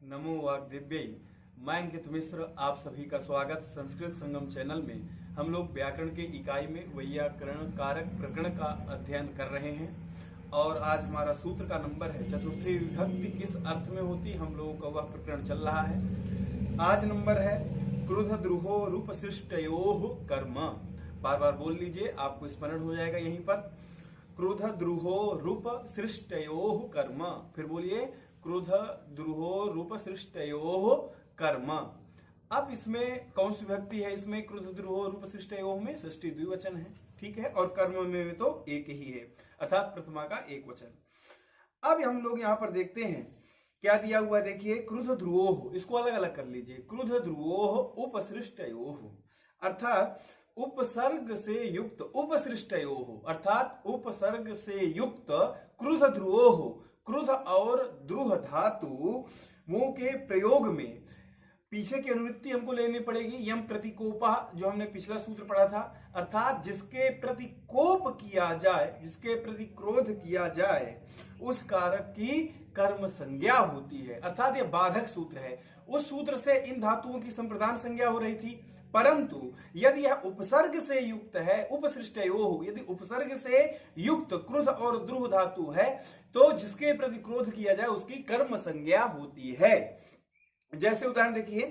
नमो वाग्देव्यै। मैं अंकित मिश्र आप सभी का स्वागत संस्कृत संगम चैनल में। हम लोग व्याकरण के इकाई में वैयाकरण कारक प्रकरण का अध्ययन कर रहे हैं और आज हमारा सूत्र का नंबर है चतुर्थी विभक्ति किस अर्थ में होती, हम लोगों का वह प्रकरण चल रहा है। आज नंबर है क्रुध द्रुहो रूप सृष्टयोः कर्म। बार बार बोल लीजिए, आपको स्मरण हो जाएगा यहीं पर। क्रुध द्रुहो रूप सृष्टयोः कर्म। फिर बोलिए, क्रुध द्रुहो रूप सृष्टयोः कर्म। अब इसमें कौन सी विभक्ति है? इसमें क्रुध द्रुहो रूप सृष्टयोः में षष्ठी द्विवचन है, ठीक है, और कर्म में तो एक ही है, अर्थात प्रथमा का एक वचन। अब हम लोग यहाँ पर देखते हैं क्या दिया हुआ, देखिए क्रुध ध्रुवोः, इसको अलग अलग कर लीजिए। क्रुध ध्रुवोः उपसृष्टयोः, अर्थात उपसर्ग से युक्त उपसृष्टयोः, अर्थात उपसर्ग से युक्त क्रुध ध्रुवोः। क्रुध और द्रुह धातु मुंह के प्रयोग में पीछे की अनुवृत्ति हमको लेनी पड़ेगी। यम प्रतिकोपा, जो हमने पिछला सूत्र पढ़ा था, अर्थात जिसके प्रति कोप किया जाए, जिसके प्रति क्रोध किया जाए, उस कारक की कर्म संज्ञा होती है, अर्थात यह बाधक सूत्र है। उस सूत्र से इन धातुओं की संप्रदान संज्ञा हो रही थी, परंतु यदि यह उपसर्ग से युक्त है, उपसृष्टयोः, यदि उपसर्ग से युक्त क्रुध और द्रुह धातु है तो जिसके प्रति क्रोध किया जाए उसकी कर्म संज्ञा होती है। जैसे उदाहरण देखिए,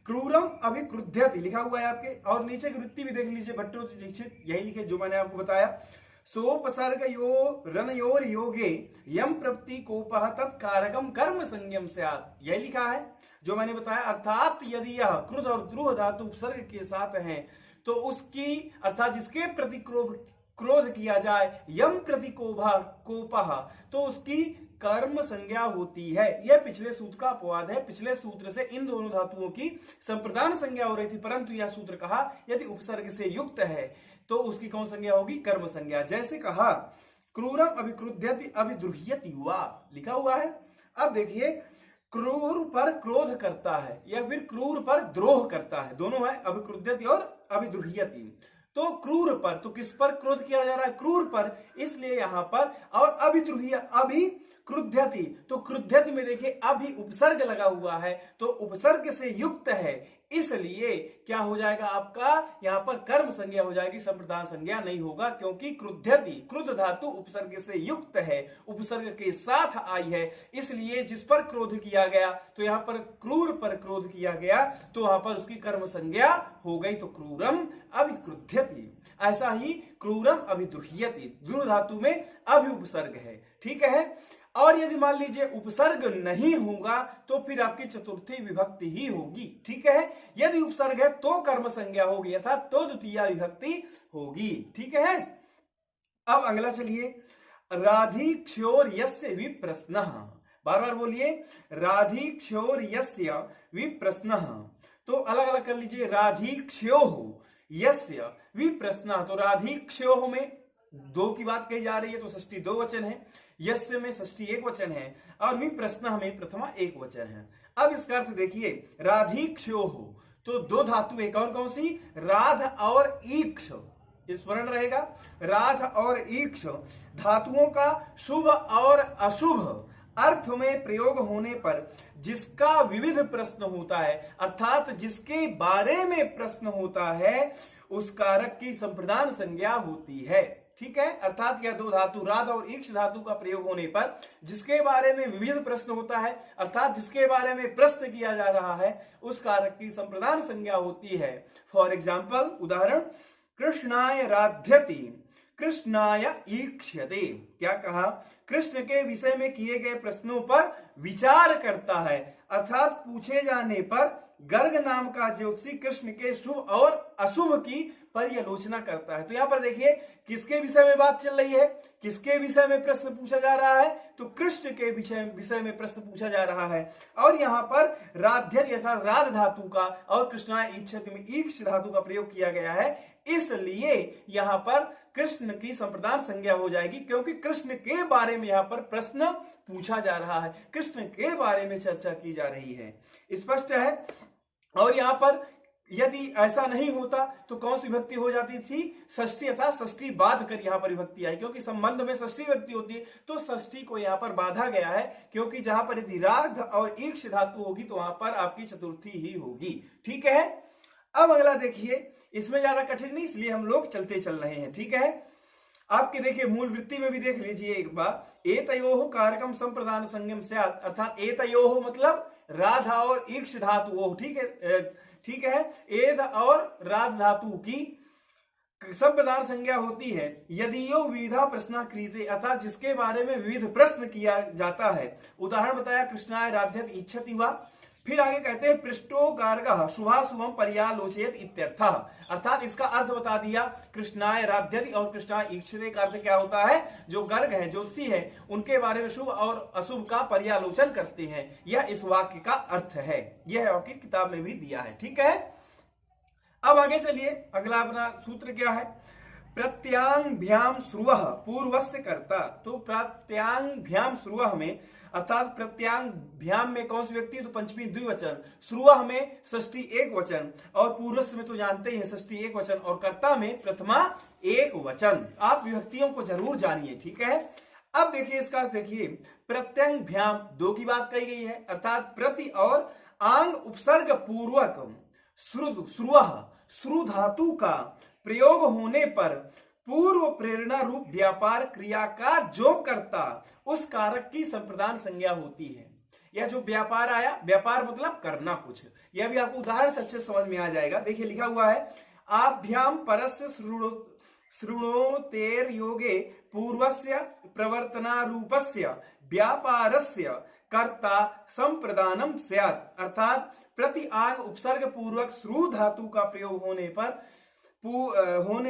क्रूरम अभिक्रुध्यति लिखा हुआ है आपके, और नीचे की वृत्ति भी देख लीजिए, भट्टो दीक्षित यही लिखे जो मैंने आपको बताया। सोपसर्ग यो रनयोर योगे यम प्रवृत्ति कोपः तत्कारकम कर्म संज्ञम स्यात्, यही लिखा है जो मैंने बताया। अर्थात यदि यह क्रुध और द्रुह धातु उपसर्ग के साथ हैं तो उसकी, अर्थात जिसके प्रति क्रोध किया जाए, यम प्रति कोपः, तो उसकी कर्म संज्ञा होती है। यह पिछले सूत्र का अपवाद है। पिछले सूत्र से इन दोनों धातुओं की संप्रदान संज्ञा हो रही थी, परंतु यह सूत्र कहा यदि उपसर्ग से युक्त है तो उसकी कौन संज्ञा होगी? कर्म संज्ञा। जैसे कहा क्रूरम अभिक्रुध्यति अभिद्रुह्यति हुआ, लिखा हुआ है। अब देखिए, क्रूर पर क्रोध करता है या फिर क्रूर पर द्रोह करता है, दोनों है, अभिक्रुध्यति और अभिद्रुह्यति। तो क्रूर पर, तो किस पर क्रोध किया जा रहा है? क्रूर पर, इसलिए यहां पर। और अभिक्रुध्यति, तो क्रुध्यति में देखिए अभी उपसर्ग लगा हुआ है, तो उपसर्ग से युक्त है, इसलिए क्या हो जाएगा आपका? यहां पर कर्म संज्ञा हो जाएगी, संप्रदान संज्ञा नहीं होगा, क्योंकि क्रुध्यति, क्रुद्ध धातु उपसर्ग से युक्त है, उपसर्ग के साथ आई है, इसलिए जिस पर क्रोध किया गया, तो यहां पर क्रूर पर क्रोध किया गया तो वहां पर उसकी कर्म संज्ञा हो गई, तो क्रूरम अभिक्रुध्यति। ऐसा ही क्रूरम अभिद्रुह्यति, द्रुह धातु में अभि उपसर्ग है, ठीक है। और यदि मान लीजिए उपसर्ग नहीं होगा तो फिर आपकी चतुर्थी विभक्ति ही होगी, ठीक है। यदि उपसर्ग है तो कर्म संज्ञा होगी, अर्थात तो द्वितीय विभक्ति होगी, ठीक है। अब अगला चलिए, राधिक्षोर यस्य विप्रश्नः, बार बार बोलिए, राधिक्षोर यस्य विप्रश्नः। तो अलग अलग कर लीजिए, राधिक्षोः यस्य विप्रश्नः, तो राधिक्षोः में दो की बात कही जा रही है तो षष्ठी दो वचन है, यस्य में षष्ठी एक वचन है, और विप्रश्नः में प्रथमा एक वचन है। अब इसका अर्थ देखिए, राधिक्षोः, तो दो धातु है, कौन कौन सी? राध और ईक्ष, स्मरण रहेगा, राध और ईक्ष धातुओं का शुभ और अशुभ अर्थ में प्रयोग होने पर जिसका विविध प्रश्न होता है, अर्थात जिसके बारे में प्रश्न होता है, उस कारक की संप्रदान संज्ञा होती है, ठीक है। अर्थात यह दो धातु राध और ईक्ष धातु का प्रयोग होने पर जिसके बारे में विविध प्रश्न होता है, अर्थात जिसके बारे में प्रश्न किया जा रहा है, उस कारक की संप्रदान संज्ञा होती है। फॉर एग्जाम्पल, उदाहरण, कृष्णाय राध्यति कृष्णाय ईक्ष्यते, क्या कहा? कृष्ण के विषय में किए गए प्रश्नों पर विचार करता है, अर्थात पूछे जाने पर गर्ग नाम का ज्योतिषी कृष्ण के शुभ और अशुभ की पर्यालोचना करता है। तो यहां पर देखिए किसके विषय में बात चल रही है, किसके विषय में प्रश्न पूछा जा रहा है? तो कृष्ण के विषय में प्रश्न पूछा जा रहा है। और यहाँ पर राध्यति अर्थात राध धातु का और कृष्णाय ईक्षति में ईक्ष धातु का प्रयोग किया गया है, इसलिए यहां पर कृष्ण की संप्रदान संज्ञा हो जाएगी, क्योंकि कृष्ण के बारे में यहां पर प्रश्न पूछा जा रहा है, कृष्ण के बारे में चर्चा की जा रही है, स्पष्ट है। और यहां पर यदि ऐसा नहीं होता तो कौन सी विभक्ति हो जाती थी? षष्ठी, अर्थात षष्ठी बाध कर यहाँ पर विभक्ति आई, क्योंकि संबंध में षष्ठी विभक्ति होती है तो षष्ठी को यहाँ पर बाधा गया है, क्योंकि जहां पर यदि राध और ईक्ष धातु होगी तो वहां पर आपकी चतुर्थी ही होगी। ठीक है, अब अगला देखिए, इसमें ज्यादा कठिन नहीं, इसलिए हम लोग चलते चल रहे हैं। ठीक है, आपके देखिए मूल वृत्ति में भी देख लीजिए एक बार, एतयोः कारकम संप्रदान संगम से, अर्थात एतयोः मतलब राधा और ईक्ष धातु, ठीक है, ठीक है, एध और राध धातु की संप्रदान संज्ञा होती है यदि यो विविधा प्रश्न क्रियते, अर्थात जिसके बारे में विविध प्रश्न किया जाता है। उदाहरण बताया कृष्णाय राध्यत इच्छति हुआ, फिर आगे कहते हैं पृष्ठो गार्गः शुभाशुभम पर्यालोचयत इत्यर्थः, अर्थात इसका अर्थ बता दिया, कृष्णाय राध्यति और कृष्णाय इच्छते का अर्थ क्या होता है? जो गर्ग है, ज्योतिषी है, उनके बारे में शुभ और अशुभ का पर्यालोचन करते हैं, यह इस वाक्य का अर्थ है। यह आपकी किताब में भी दिया है। ठीक है, अब आगे चलिए, अगला अपना सूत्र क्या है? प्रत्यांभ्याम श्रुवः पूर्वस्य कर्ता, तो प्रत्यांभ्याम श्रुवः में, अर्थात प्रत्यांभ्याम में कौन सी व्यक्ति है? तो पंचमी द्विवचन, श्रुवः में षष्ठी एक वचन, और पूर्वस्य में तो जानते ही हैं षष्ठी एक वचन, और कर्ता में प्रथमा एक वचन। आप विभक्तियों को जरूर जानिए। ठीक है, अब देखिए इसका, देखिए प्रत्यांभ्याम दो की बात कही गई है, अर्थात प्रति और आंग उपसर्ग पूर्वक श्रु धातु का प्रयोग होने पर पूर्व प्रेरणा रूप व्यापार क्रिया का जो करता उस कारक की संप्रदान संज्ञा होती है। यह जो व्यापार आया, व्यापार मतलब करना कुछ, यह भी आपको उदाहरण से अच्छे समझ में आ जाएगा। देखिए लिखा हुआ है, आभ्याम परस्य श्रुणोतेर योगे पूर्वस्य प्रवर्तनारूपस्य व्यापारस्य कर्ता संप्रदानम स्यात्, अर्थात प्रति आग उपसर्ग पूर्वक श्रु धातु का प्रयोग होने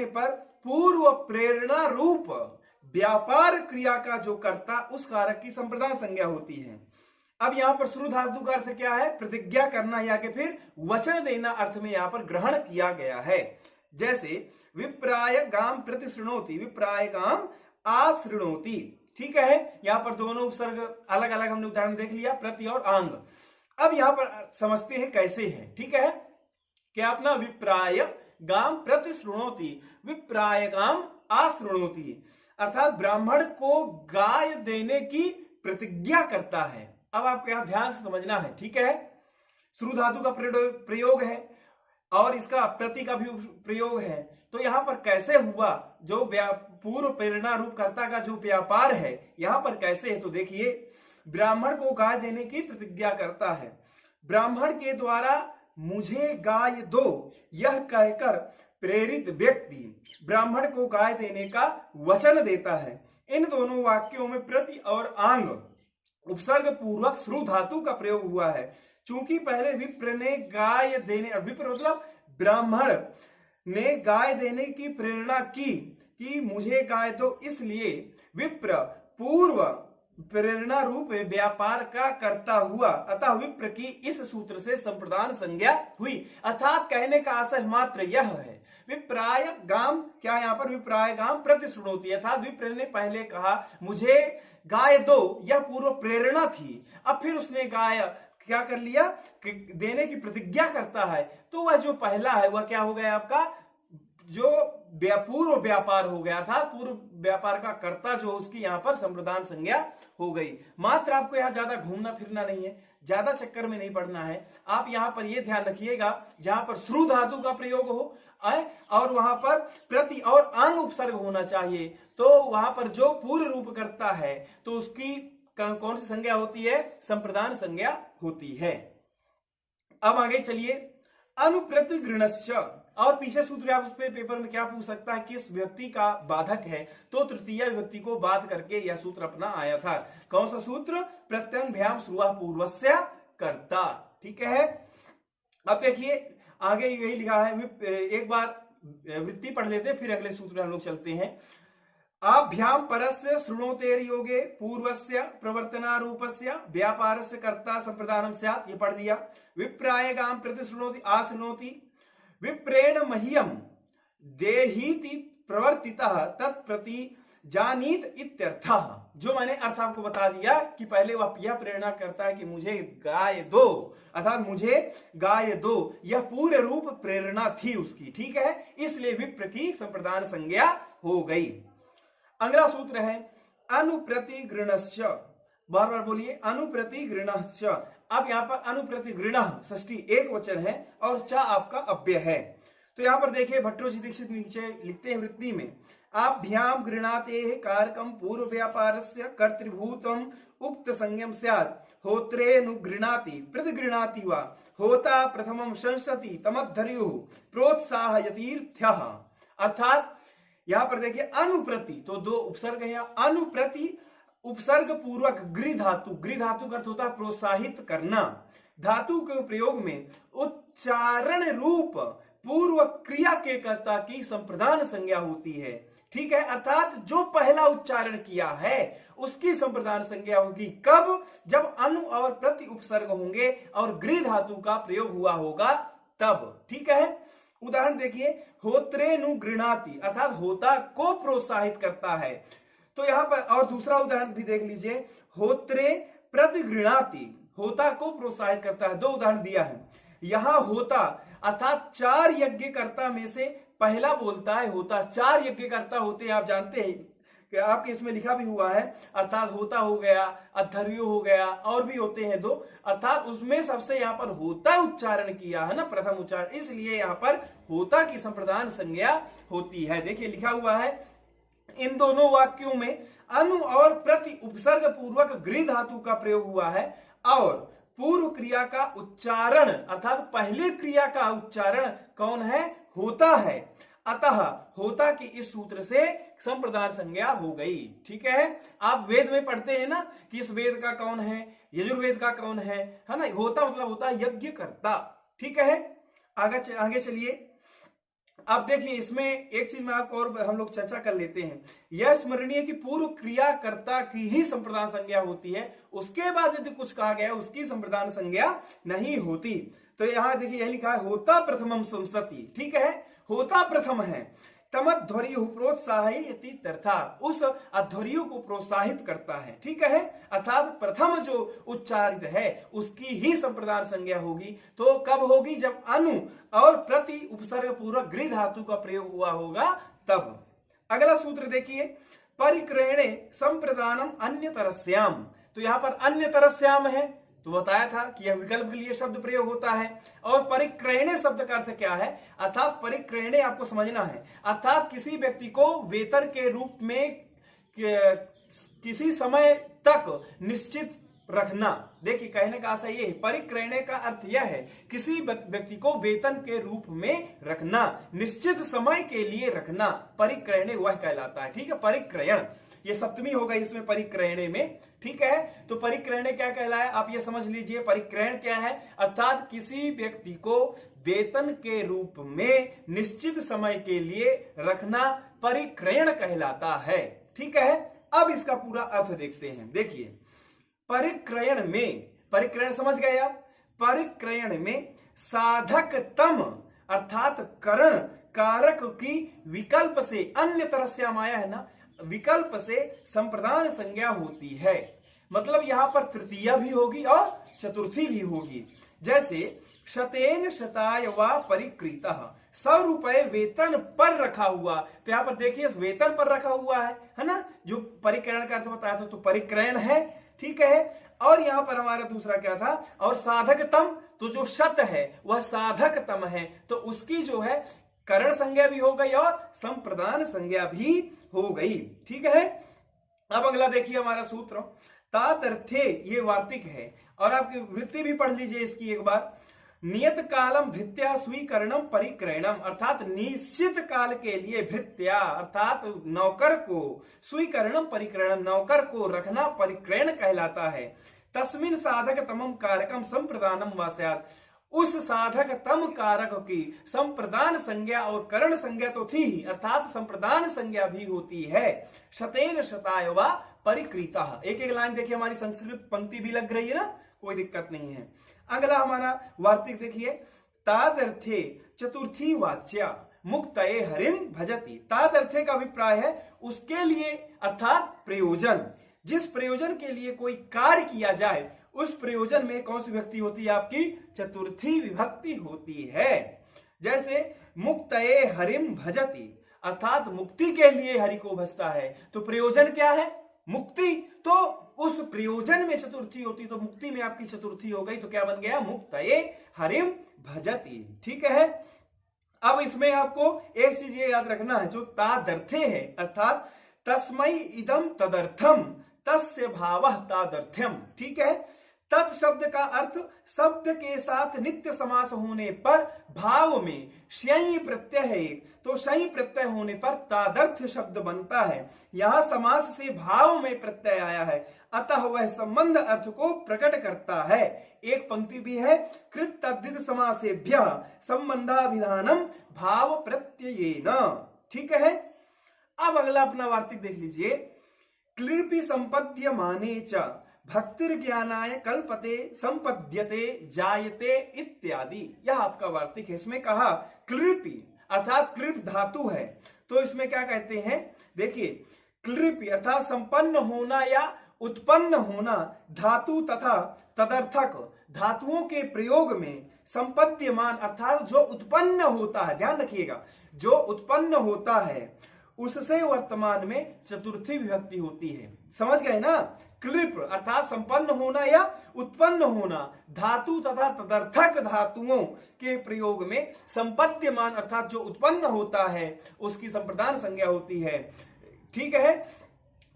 पर पूर्व प्रेरणा रूप व्यापार क्रिया का जो करता उस कारक की संप्रदान संज्ञा होती है। अब यहाँ पर श्रु धातु का अर्थ क्या है? प्रतिज्ञा करना या कि फिर वचन देना अर्थ में यहाँ पर ग्रहण किया गया है। जैसे विप्राय गाम प्रतिशृणोति, विप्राय गाम आशृणोति। ठीक है, यहाँ पर दोनों उपसर्ग अलग अलग हमने उदाहरण देख लिया, प्रति और आंग। अब यहाँ पर समझते हैं कैसे है। ठीक है, क्या अपना विप्राय गाम प्रतिशृणोति, विप्राय गाम आशृणोति, अर्थात ब्राह्मण को गाय देने की प्रतिज्ञा करता है। अब आपको यहाँ ध्यान से समझना है। ठीक है, श्रु धातु का प्रयोग है और इसका प्रति का भी प्रयोग है, तो यहाँ पर कैसे हुआ? जो पूर्व प्रेरणा रूप कर्ता का जो व्यापार है यहाँ पर कैसे है? तो देखिए, ब्राह्मण को गाय देने की प्रतिज्ञा करता है, ब्राह्मण के द्वारा मुझे गाय दो यह कहकर प्रेरित व्यक्ति ब्राह्मण को गाय देने का वचन देता है। इन दोनों वाक्यों में प्रति और आंग उपसर्ग पूर्वक श्रु धातु का प्रयोग हुआ है। चूंकि पहले विप्र ने गाय देने, विप्र मतलब ब्राह्मण ने गाय देने की प्रेरणा की कि मुझे गाय दो, इसलिए विप्र पूर्व प्रेरणा रूप व्यापार का करता हुआ, अतः विप्र की इस सूत्र से संप्रदान संज्ञा हुई। अर्थात कहने का आशय मात्र यह है, विप्राय गाम, क्या यहाँ पर विप्राय गाम प्रतिशृणोति, अर्थात विप्र ने पहले कहा मुझे गाय दो, यह पूर्व प्रेरणा थी, अब फिर उसने गाय क्या कर लिया कि देने की प्रतिज्ञा करता है, तो वह जो पहला है वह क्या हो गया? आपका जो पूर्व व्यापार हो गया था, पूर्व व्यापार का कर्ता जो उसकी यहाँ पर संप्रदान संज्ञा हो गई। मात्र आपको यहाँ ज्यादा घूमना फिरना नहीं है, ज्यादा चक्कर में नहीं पड़ना है। आप यहाँ पर ये ध्यान रखिएगा, जहां पर श्रु धातु का प्रयोग हो और वहां पर प्रति और आंग उपसर्ग होना चाहिए, तो वहां पर जो पूर्व रूप करता है तो उसकी कौन सी संज्ञा होती है? संप्रदान संज्ञा होती है। अब आगे चलिए, अनुप्रतिगृणश्च, और पीछे सूत्र आप पेपर में क्या पूछ सकता है, किस विभक्ति का बाधक है? तो तृतीय विभक्ति को बाध करके यह सूत्र अपना आया था। कौन सा सूत्र? प्रत्यंभ्याम श्रुवः पूर्वस्य कर्ता। ठीक है, अब देखिए आगे यही लिखा है, एक बार वृत्ति पढ़ लेते फिर अगले सूत्र हम लोग चलते हैं। आभ्याम परस्य श्रुणोतेर योगे पूर्वस्य प्रवर्तनारूपस्य व्यापारस्य कर्ता संप्रदानम स्यात्, ये पढ़ लिया। विप्राय गाम प्रतिशृणोति आशृणोति, विप्रेण मह्यम देहीति प्रवर्तितः तत्प्रति जानीत इत्यर्थः, जो मैंने अर्थ आपको बता दिया कि पहले वह यह प्रेरणा करता है कि मुझे गाय दो, अर्थात मुझे गाय दो, यह पूर्ण रूप प्रेरणा थी उसकी, ठीक है, इसलिए विप्र की संप्रदान संज्ञा हो गई। अगला सूत्र है अनुप्रतिगृणस्य, बार बार बोलिए अनुप्रतिगृणस्य। अब यहाँ पर अनुप्रतिगृणः षष्ठी एक वचन है और च आपका अव्यय है। तो यहाँ पर देखिए भट्टोजी दीक्षित नीचे लिखते हैं वृत्ति में, आभ्याम गृणाते कारकम पूर्व व्यापारस्य कर्तृभूतम उक्त संज्ञम स्यात् होत्रेऽनुगृणाति प्रतिगृणाति वा होता प्रथमम संसति तमद्धर्युः प्रोत्साहयतीर्थ्यः। अर्थात यहाँ पर देखिए अनुप्रति, तो दो उपसर्ग है, अनुप्रति उपसर्ग पूर्वक गृह धातु, गृह धातु का अर्थ होता है प्रोत्साहित करना। धातु के प्रयोग में उच्चारण रूप पूर्व क्रिया के कर्ता की संप्रदान संज्ञा होती है, ठीक है, अर्थात जो पहला उच्चारण किया है उसकी संप्रदान संज्ञा होगी। कब? जब अनु और प्रति उपसर्ग होंगे और गृह धातु का प्रयोग हुआ होगा तब, ठीक है। उदाहरण देखिए, होत्रेऽनुगृणाति अर्थात होता को प्रोत्साहित करता है। तो यहां पर और दूसरा उदाहरण भी देख लीजिए, होत्रे प्रतिगृणाति, होता को प्रोत्साहित करता है। दो उदाहरण दिया है। यहां होता अर्थात चार यज्ञकर्ता में से पहला बोलता है होता, चार यज्ञकर्ता होते हैं, आप जानते हैं कि आपके इसमें लिखा भी हुआ है, अर्थात होता हो गया, अद्धर्यो हो गया, और भी होते हैं दो, अर्थात उसमें सबसे यहाँ पर होता उच्चारण किया है ना, प्रथम उच्चारण, इसलिए यहाँ पर होता की संप्रदान संज्ञा होती है। देखिए लिखा हुआ है, इन दोनों वाक्यों में अनु और प्रति उपसर्ग पूर्वक गृह धातु का प्रयोग हुआ है और पूर्व क्रिया का उच्चारण अर्थात पहले क्रिया का उच्चारण कौन है? होता है। अतः होता की इस सूत्र से संप्रदान संज्ञा हो गई, ठीक है। आप वेद में पढ़ते हैं ना कि इस वेद का कौन है, यजुर्वेद का कौन है ना। होता मतलब होता है यज्ञकर्ता, ठीक है। आगे चलिए। अब देखिए इसमें एक चीज में आपको और हम लोग चर्चा कर लेते हैं। यह स्मरणीय कि पूर्व क्रियाकर्ता की ही संप्रदान संज्ञा होती है, उसके बाद यदि कुछ कहा गया उसकी संप्रदान संज्ञा नहीं होती। तो यहाँ देखिए यह लिखा है, होता प्रथमम संसति, ठीक है, होता प्रथम है। तमध्वर्यु प्रोत्साहयति तथा, उस अध्वर्यु को प्रोत्साहित करता है, ठीक है, अर्थात प्रथम जो उच्चारित है उसकी ही संप्रदान संज्ञा होगी। तो कब होगी? जब अनु और प्रति उपसर्ग पूर्वक गृह धातु का प्रयोग हुआ होगा तब। अगला सूत्र देखिए, परिक्रयणे संप्रदानम अन्यतरस्याम। तो यहाँ पर अन्यतरस्याम है तो बताया था कि यह विकल्प के लिए शब्द प्रयोग होता है। और परिक्रयणे शब्द का अर्थ क्या है? अर्थात परिक्रयणे आपको समझना है, अर्थात किसी व्यक्ति को वेतन के रूप में किसी समय तक निश्चित रखना। देखिए कहने का आशय ये है, परिक्रयणे का अर्थ यह है किसी व्यक्ति को वेतन के रूप में रखना, निश्चित समय के लिए रखना, परिक्रयणे वह कहलाता है, ठीक है। परिक्रयण ये सप्तमी होगा इसमें परिक्रयणे में, ठीक है। तो परिक्रयणे क्या कहलाया आप ये समझ लीजिए। परिक्रयण क्या है? अर्थात किसी व्यक्ति को वेतन के रूप में निश्चित समय के लिए रखना परिक्रयण कहलाता है, ठीक है। अब इसका पूरा अर्थ देखते हैं। देखिए परिक्रयण में, परिक्रयण समझ गए आप, परिक्रयण में साधकतम अर्थात करण कारक की विकल्प से अन्य तरह से आया है ना, विकल्प से संप्रदान संज्ञा होती है। मतलब यहां पर तृतीया भी होगी और चतुर्थी भी होगी। जैसे शतेन शताय वा परिकृतः, 100 रुपए वेतन पर रखा हुआ। तो यहां पर देखिए वेतन पर रखा हुआ है ना, जो परिक्रयण का अर्थ बताया था, तो परिक्रयण है, ठीक है। और यहां पर हमारा दूसरा क्या था? और साधकतम, तो जो शत है वह साधकतम है, तो उसकी जो है करण संज्ञा भी हो गई और संप्रदान संज्ञा भी हो गई, ठीक है। अब अगला देखिए हमारा सूत्र, तादर्थे, ये वार्तिक है और आपकी वृत्ति भी पढ़ लीजिए इसकी एक बार। नियत कालम भृत्या स्वीकरणम परिक्रयणम, अर्थात निश्चित काल के लिए भृत्या अर्थात नौकर को, स्वीकरणम परिक्रयणम नौकर को रखना परिक्रयण कहलाता है। तस्मिन साधक तमम कारकम संप्रदानम वा स्यात्, उस साधक तम कारक की संप्रदान संज्ञा और करण संज्ञा तो थी ही, अर्थात संप्रदान संज्ञा भी होती है। शतेन शताय वा परिकृतः, एक एक लाइन देखिए हमारी संस्कृत पंक्ति भी लग रही है ना, कोई दिक्कत नहीं है। अगला हमारा वार्तिक देखिए, तादर्थे चतुर्थी वाच्या, मुक्तये हरिम भजति। तादर्थे का अभिप्राय है उसके लिए अर्थात प्रयोजन, जिस प्रयोजन के लिए कोई कार्य किया जाए उस प्रयोजन में कौन सी विभक्ति होती है? आपकी चतुर्थी विभक्ति होती है। जैसे मुक्तये हरिम भजति, अर्थात मुक्ति के लिए हरि को भजता है। तो प्रयोजन क्या है? मुक्ति। तो उस प्रयोजन में चतुर्थी होती, तो मुक्ति में आपकी चतुर्थी हो गई, तो क्या बन गया? मुक्तये हरिम भजति। ठीक है। अब इसमें आपको एक चीज ये याद रखना है, जो तादर्थे है अर्थात तस्मै इदम तदर्थम तस्य भावः तादर्थ्यम। ठीक है। तत् शब्द का अर्थ शब्द के साथ नित्य समास होने पर भाव में शयी प्रत्यय है एक, तो शयी प्रत्यय होने पर तादर्थ शब्द बनता है। यहां समास से भाव में प्रत्यय आया है, अतः वह संबंध अर्थ को प्रकट करता है। एक पंक्ति भी है, कृत तद्धित समासेभ्यः संबंधाभिधानम भाव प्रत्ययेन। ठीक है। अब अगला अपना वार्तिक देख लीजिए। क्लिपि संपद्यमाने च भक्तिर्ज्ञानाय कल्पते संपद्यते जायते इत्यादि। यह आपका वार्तिक है। इसमें कहा क्लिपि अर्थात क्लिप धातु है, तो इसमें क्या कहते हैं? देखिए, क्लिपि अर्थात संपन्न होना या उत्पन्न होना, धातु तथा तदर्थक धातुओं के प्रयोग में संपद्यमान अर्थात जो उत्पन्न होता है, ध्यान रखिएगा, जो उत्पन्न होता है उससे वर्तमान में चतुर्थी विभक्ति होती है। समझ गए ना? क्लिप अर्थात संपन्न होना या उत्पन्न होना, धातु तथा तदर्थक धातुओं के प्रयोग में संपद्यमान अर्थात जो उत्पन्न होता है उसकी संप्रदान संज्ञा होती है। ठीक है।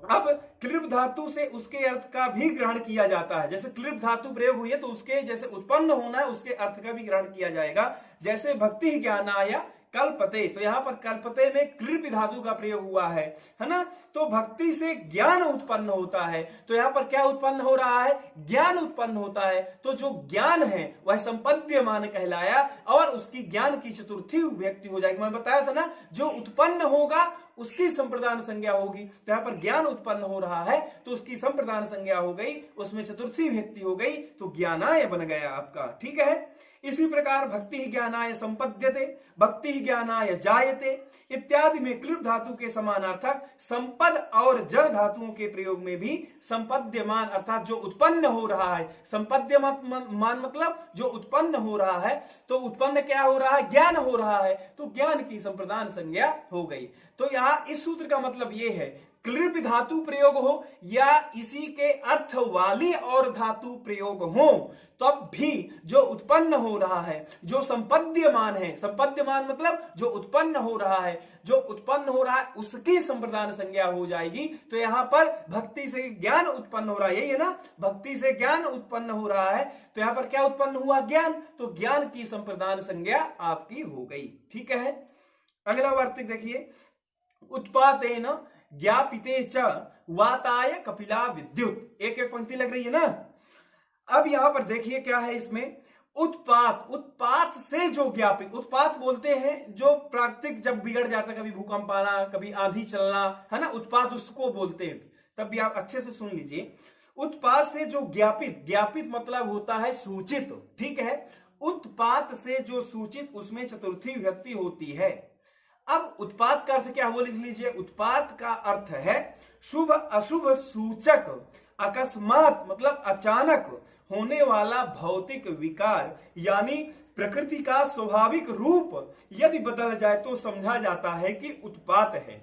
अब क्लिप धातु से उसके अर्थ का भी ग्रहण किया जाता है। जैसे क्लिप धातु प्रयोग हुई है तो उसके जैसे उत्पन्न होना है उसके अर्थ का भी ग्रहण किया जाएगा। जैसे भक्ति ज्ञानाय कल्पते, तो यहाँ पर कल्पते में क्लिप धातु का प्रयोग हुआ है ना? तो भक्ति से ज्ञान उत्पन्न होता है, तो यहाँ पर क्या उत्पन्न हो रहा है? ज्ञान उत्पन्न होता है। तो जो ज्ञान है वह संपद्यमान कहलाया और उसकी ज्ञान की चतुर्थी व्यक्ति हो जाएगी। मैं बताया था ना, जो उत्पन्न होगा उसकी संप्रदान संज्ञा होगी। तो यहाँ पर ज्ञान उत्पन्न हो रहा है तो उसकी संप्रदान संज्ञा हो गई, उसमें चतुर्थी व्यक्ति हो गई, तो ज्ञानाय बन गया आपका। ठीक है। इसी प्रकार भक्ति ज्ञानाय संपद्यते, भक्ति ज्ञानाय जायते इत्यादि में क्लिप धातु के समानार्थक संपद और जड़ धातुओं के प्रयोग में भी संपद्यमान अर्थात जो उत्पन्न हो रहा है, संपद्यमान मतलब जो उत्पन्न हो रहा है, तो उत्पन्न क्या हो रहा है? ज्ञान हो रहा है, तो ज्ञान की संप्रदान संज्ञा हो गई। तो यहाँ इस सूत्र का मतलब ये है, क्लिप धातु प्रयोग हो या इसी के अर्थ वाली और धातु प्रयोग हो, तब भी जो उत्पन्न हो रहा है, जो संपद्यमान है, संपद्यमान मतलब जो उत्पन्न हो रहा है, जो उत्पन्न हो रहा है उसकी संप्रदान संज्ञा हो जाएगी। तो यहाँ पर भक्ति से ज्ञान उत्पन्न हो रहा है, यही है ना? भक्ति से ज्ञान उत्पन्न हो रहा है, तो यहाँ पर क्या उत्पन्न हुआ? ज्ञान। तो ज्ञान की संप्रदान संज्ञा आपकी हो गई। ठीक है। अगला वार्तिक देखिए, उत्पातेन ज्ञापिते च वाताय कपिला विद्युत। एक एक पंक्ति लग रही है ना? अब यहां पर देखिए क्या है इसमें, उत्पात, उत्पात से जो ज्ञापित, उत्पात बोलते हैं जो प्राकृतिक जब बिगड़ जाता है, कभी भूकंप आना, कभी आंधी चलना, है ना, उत्पात उसको बोलते हैं। तब भी आप अच्छे से सुन लीजिए। उत्पात से जो ज्ञापित, ज्ञापित मतलब होता है सूचित। ठीक है। उत्पात से जो सूचित, उसमें चतुर्थी विभक्ति होती है। अब उत्पात का अर्थ क्या हो, लिख लीजिए। उत्पात का अर्थ है शुभ अशुभ सूचक, अकस्मात मतलब अचानक होने वाला भौतिक विकार, यानी प्रकृति का स्वाभाविक रूप यदि बदल जाए तो समझा जाता है कि उत्पात है।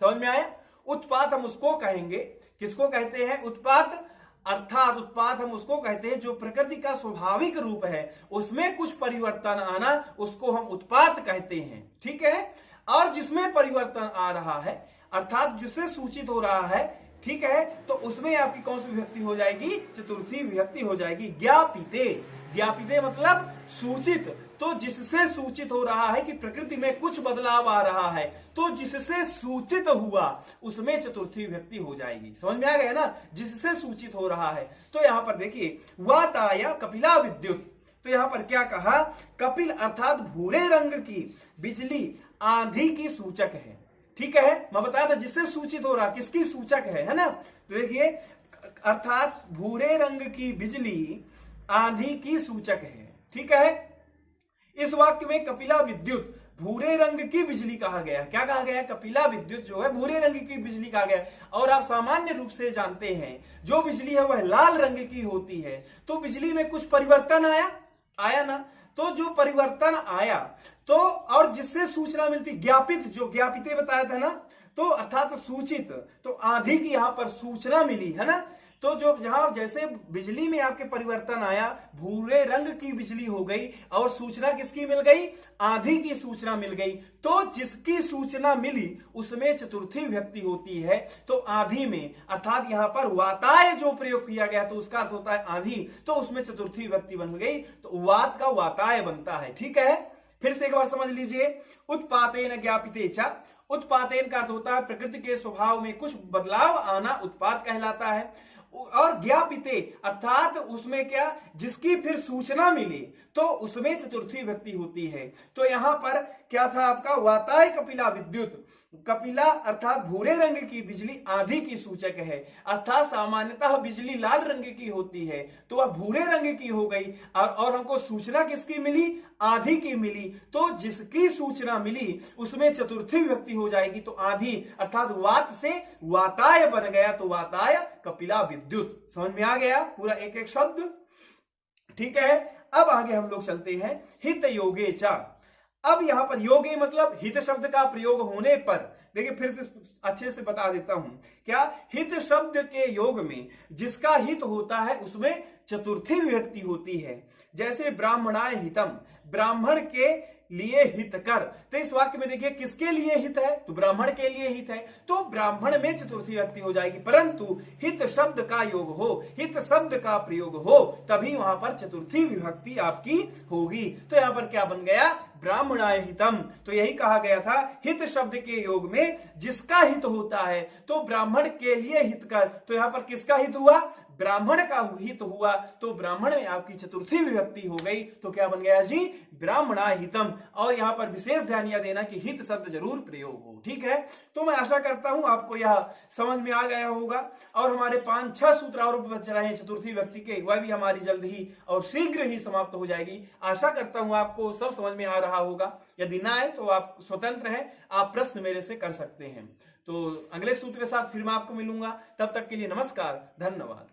समझ में आया? उत्पात हम उसको कहेंगे, किसको कहते हैं? उत्पात अर्थात उत्पात हम उसको कहते हैं जो प्रकृति का स्वाभाविक रूप है, उसमें कुछ परिवर्तन आना, उसको हम उत्पात कहते हैं। ठीक है। और जिसमें परिवर्तन आ रहा है अर्थात जिससे सूचित हो रहा है, ठीक है, तो उसमें आपकी कौन सी विभक्ति हो जाएगी? चतुर्थी विभक्ति हो जाएगी। ज्ञापिते, ज्ञापिते मतलब सूचित, तो जिससे सूचित हो रहा है कि प्रकृति में कुछ बदलाव आ रहा है, तो जिससे सूचित हुआ उसमें चतुर्थी विभक्ति हो जाएगी। समझ में आ गया ना? जिससे सूचित हो रहा है। तो यहां पर देखिए, वाताय कपिला विद्युत, तो यहां पर क्या कहा? कपिल अर्थात भूरे रंग की बिजली आंधी की सूचक है। ठीक है। मैं बताया था जिससे सूचित हो रहा, किसकी सूचक है ना? तो देखिए, अर्थात भूरे रंग की बिजली आंधी की सूचक है। ठीक है। इस वाक्य में कपिला विद्युत भूरे रंग की बिजली कहा गया। क्या कहा गया? कपिला विद्युत जो है भूरे रंग की बिजली कहा गया। और आप सामान्य रूप से जानते हैं जो बिजली है वह लाल रंग की होती है। तो बिजली में कुछ परिवर्तन आया ना, तो जो परिवर्तन आया तो और जिससे सूचना मिलती, ज्ञापित, जो ज्ञापिते बताया था ना, तो अर्थात सूचित, तो आंधी की यहां पर सूचना मिली है ना। तो जो जहां जैसे बिजली में आपके परिवर्तन आया, भूरे रंग की बिजली हो गई और सूचना किसकी मिल गई? आंधी की सूचना मिल गई। तो जिसकी सूचना मिली उसमें चतुर्थी विभक्ति होती है। तो आंधी में, अर्थात यहां पर वाताय जो प्रयोग किया गया तो उसका अर्थ होता है आंधी, तो उसमें चतुर्थी विभक्ति बन गई, तो वात का वाताय बनता है। ठीक है, फिर से एक बार समझ लीजिए। उत्पातेन ज्ञापिते च, उत्पातेन का अर्थ होता है प्रकृति के स्वभाव में कुछ बदलाव आना, उत्पात कहलाता है। और ज्ञापिते अर्थात उसमें क्या, जिसकी फिर सूचना मिली, तो उसमें चतुर्थी विभक्ति होती है। तो यहां पर क्या था आपका? वाताय कपिला विद्युत, कपिला अर्थात भूरे रंग की बिजली आंधी की सूचक है। अर्थात सामान्यतः बिजली लाल रंग की होती है, तो वह भूरे रंग की हो गई और हमको सूचना किसकी मिली? आंधी की मिली। तो जिसकी सूचना मिली उसमें चतुर्थी विभक्ति हो जाएगी। तो आंधी अर्थात वात से वाताय बन गया, तो वाताय कपिला विद्युत। समझ में आ गया पूरा एक एक शब्द? ठीक है, अब आगे हम लोग चलते हैं हित योगे चा। अब यहां पर योगे मतलब हित शब्द का प्रयोग होने पर, देखिए फिर से अच्छे से बता देता हूं, क्या हित शब्द के योग में जिसका हित होता है उसमें चतुर्थी विभक्ति होती है। जैसे ब्राह्मणाय हितम, ब्राह्मण के लिए हित कर। तो इस वाक्य में देखिए किसके लिए हित है? तो ब्राह्मण के लिए हित है, तो ब्राह्मण में चतुर्थी विभक्ति हो जाएगी। परंतु हित शब्द का योग हो, हित शब्द का प्रयोग हो, तभी वहां पर चतुर्थी विभक्ति आपकी होगी। तो यहां पर क्या बन गया? ब्राह्मणाय हितम। तो यही कहा गया था, हित शब्द के योग में जिसका हित होता है तो ब्राह्मण के लिए हित कर। तो यहां पर किसका हित हुआ? ब्राह्मण का हित हुआ, तो ब्राह्मण में आपकी चतुर्थी विभक्ति हो गई। तो क्या बन गया जी? ब्राह्मणाय हितम। और यहां पर विशेष ध्यान यह देना कि हित शब्द जरूर प्रयोग हो। ठीक है, तो मैं आशा करता हूं आपको यह समझ में आ गया होगा। और हमारे 5-6 सूत्र और बच रहे हैं चतुर्थी विभक्ति के, वह भी हमारी जल्द ही और शीघ्र ही समाप्त हो जाएगी। आशा करता हूं आपको सब समझ में आ रहा होगा। यदि ना आए तो आप स्वतंत्र हैं, आप प्रश्न मेरे से कर सकते हैं। तो अगले सूत्र के साथ फिर मैं आपको मिलूंगा, तब तक के लिए नमस्कार, धन्यवाद।